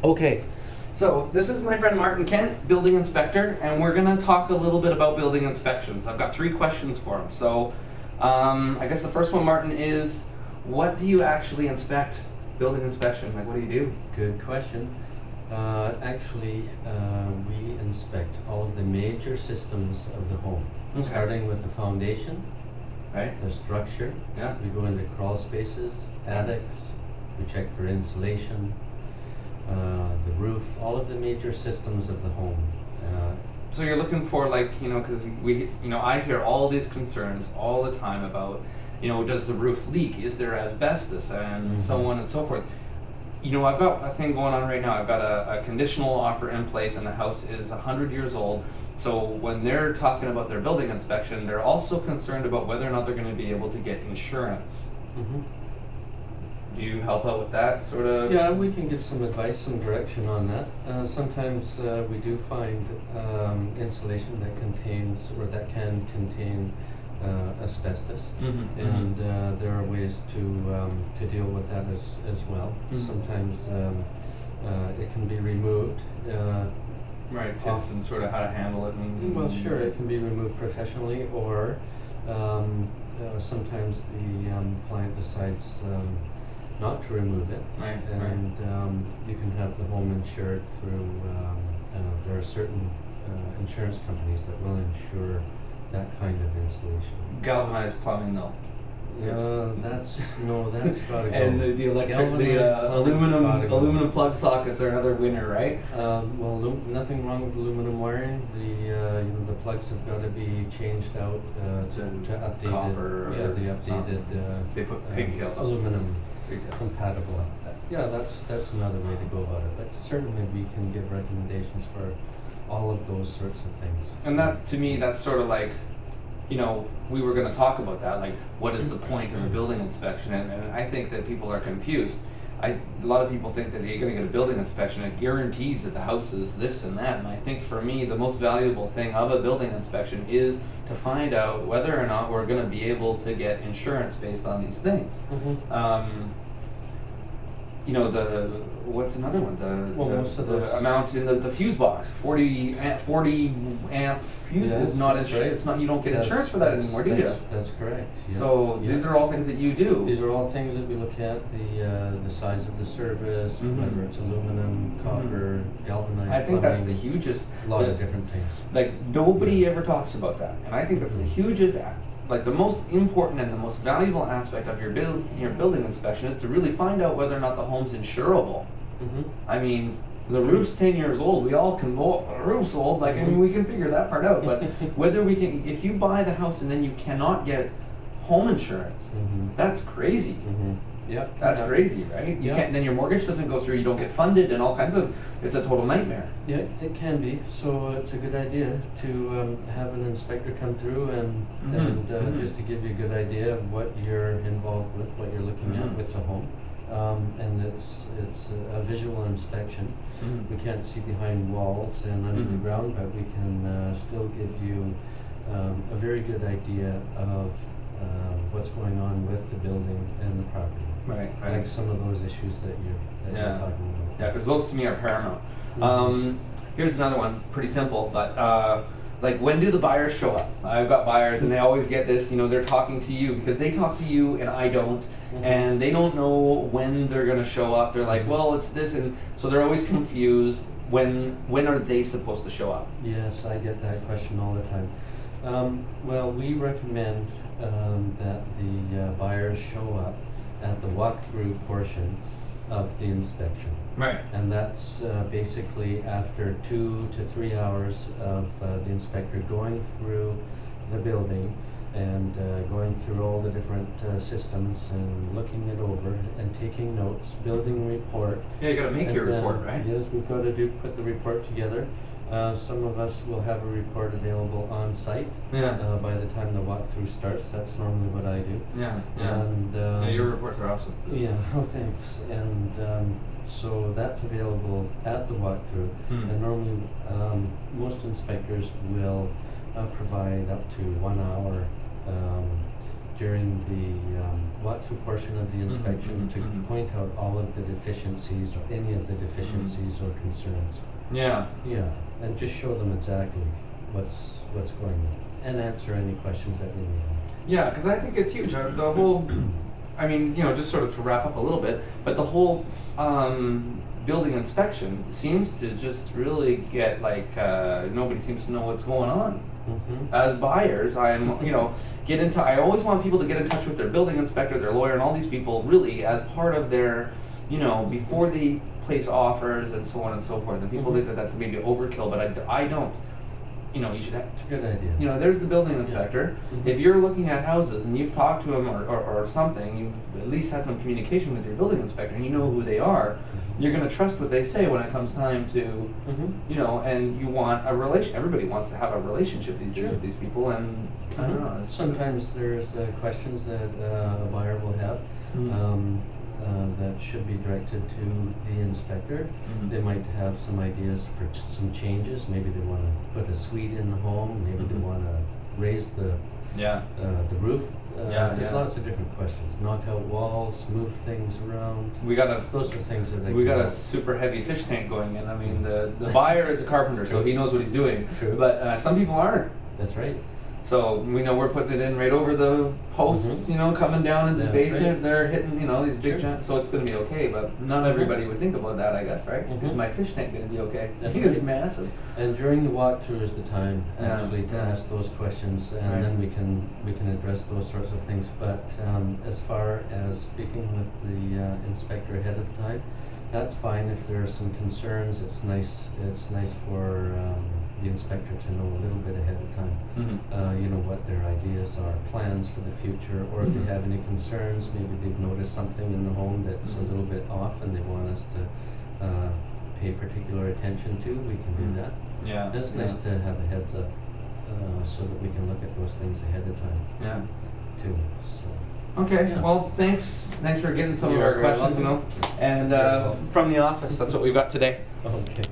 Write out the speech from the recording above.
Okay, so this is my friend Martin Kent, building inspector, and we're going to talk a little bit about building inspections. I've got 3 questions for him. So I guess the first one, Martin, is what do you actually inspect? Building inspection, like what do you do? Good question. Actually, we inspect all of the major systems of the home, starting with the foundation, right? the structure. Yeah. We go into crawl spaces, attics. We check for insulation, the roof, all of the major systems of the home. So you're looking for, like, because I hear all these concerns all the time about, does the roof leak? Is there asbestos? And so on and so forth. I've got a thing going on right now. I've got a conditional offer in place, and the house is 100 years old. So when they're talking about their building inspection, they're also concerned about whether or not they're going to be able to get insurance. Do you help out with that sort of? Yeah, we can give some advice, some direction on that. Sometimes we do find insulation that contains, or that can contain asbestos, and there are ways to deal with that as well. Sometimes it can be removed. Right, tips and sort of how to handle it. Well, sure, it can be removed professionally, or sometimes the client decides not to remove it, and you can have the home insured through, there are certain insurance companies that will insure that kind of insulation. Galvanized plumbing, though. That's got to go. And the electric, the aluminum plug sockets are another winner, right? Well, nothing wrong with aluminum wiring. The plugs have got to be changed out to updated copper. Yeah, the updated. They put pigtails aluminum compatible. Yeah, that's another way to go about it. But certainly we can give recommendations for all of those sorts of things. And that, to me, that's sort of like, we were going to talk about that, like what is the point of a building inspection, and I think that people are confused. A lot of people think that you're going to get a building inspection, it guarantees that the house is this and that, and I think for me the most valuable thing of a building inspection is to find out whether or not we're going to be able to get insurance based on these things. What's another one? The amount in the fuse box, 40 amp fuse is not insurance. It's not. You don't get insurance for that anymore, do you? That's correct. Yeah. So these are all things that you do. These are all things that we look at. The size of the service, whether it's aluminum, copper, galvanized. I think that's the hugest. A lot of different things. Like nobody ever talks about that, and I think that's the hugest. Like the most important and the most valuable aspect of your building inspection is to really find out whether or not the home's insurable. I mean, the roof's 10 years old. We all can know the roof's old. Like, I mean, we can figure that part out. But whether we can, if you buy the house and then you cannot get home insurance, that's crazy. Yeah, that's crazy, right? You can't. Then your mortgage doesn't go through. You don't get funded, and all kinds of. It's a total nightmare. Yeah, it can be. So it's a good idea to have an inspector come through and just to give you a good idea of what you're involved with, what you're looking at with the home, and it's a visual inspection. We can't see behind walls and under the ground, but we can still give you a very good idea of what's going on with the building and the property. Right. Like some of those issues that you're talking about. Yeah, because those to me are paramount. Here's another one, pretty simple, but like when do the buyers show up? I've got buyers and they always get this, they're talking to you because they talk to you and I don't, and they don't know when they're going to show up. They're like, well, it's this, and so they're always confused. When are they supposed to show up? Yes, I get that question all the time. Well, we recommend that the buyers show up at the walkthrough portion of the inspection. Right. And that's basically after 2 to 3 hours of the inspector going through the building and going through all the different systems and looking it over and taking notes, building a report. Yeah, you got to make your report, right? Yes, we've got to put the report together. Some of us will have a report available on site by the time the walkthrough starts. That's normally what I do. And your reports are awesome. Yeah, oh thanks. And so that's available at the walkthrough. And normally most inspectors will provide up to 1 hour during the walkthrough portion of the inspection to point out all of the deficiencies or any of the deficiencies or concerns. Yeah. Yeah, and just show them exactly what's going on and answer any questions that they may have. Yeah, because I think it's huge. The whole, I mean, just sort of to wrap up a little bit, but the whole building inspection seems to just really get like nobody seems to know what's going on. As buyers, I always want people to get in touch with their building inspector, their lawyer, and all these people really as part of their, before they place offers and so on and so forth. And people think that that's maybe overkill, but I don't. You should have. It's a good idea. There's the building inspector. If you're looking at houses and you've talked to him or something, you've at least had some communication with your building inspector and you know who they are, you're going to trust what they say when it comes time to, and you want a relation. Everybody wants to have a relationship these days with these people, and I don't know. Sometimes there's questions that a buyer will have. That should be directed to the inspector. They might have some ideas for some changes. Maybe they want to put a suite in the home. Maybe they want to raise the roof. There's lots of different questions. Knock out walls, move things around. Those are things that we got a super heavy fish tank going in. I mean, the buyer is a carpenter, so he knows what he's doing. True. But some people aren't. That's right. So we know we're putting it in right over the posts, coming down into the basement. Right. They're hitting, these big giant. So it's going to be okay. But not everybody would think about that, I guess, right? Is my fish tank going to be okay? I think it's massive. And during the walkthrough is the time actually to ask those questions, and then we can address those sorts of things. But as far as speaking with the inspector ahead of time, that's fine. If there are some concerns, it's nice for the inspector to know a little bit ahead of time, what their ideas are, plans for the future, or if they have any concerns, maybe they've noticed something in the home that's a little bit off and they want us to pay particular attention to, we can do that. Yeah. And it's nice to have a heads up so that we can look at those things ahead of time. Yeah. Too. So. Okay, well, thanks for getting some of our questions, and from the office, that's what we've got today. Okay.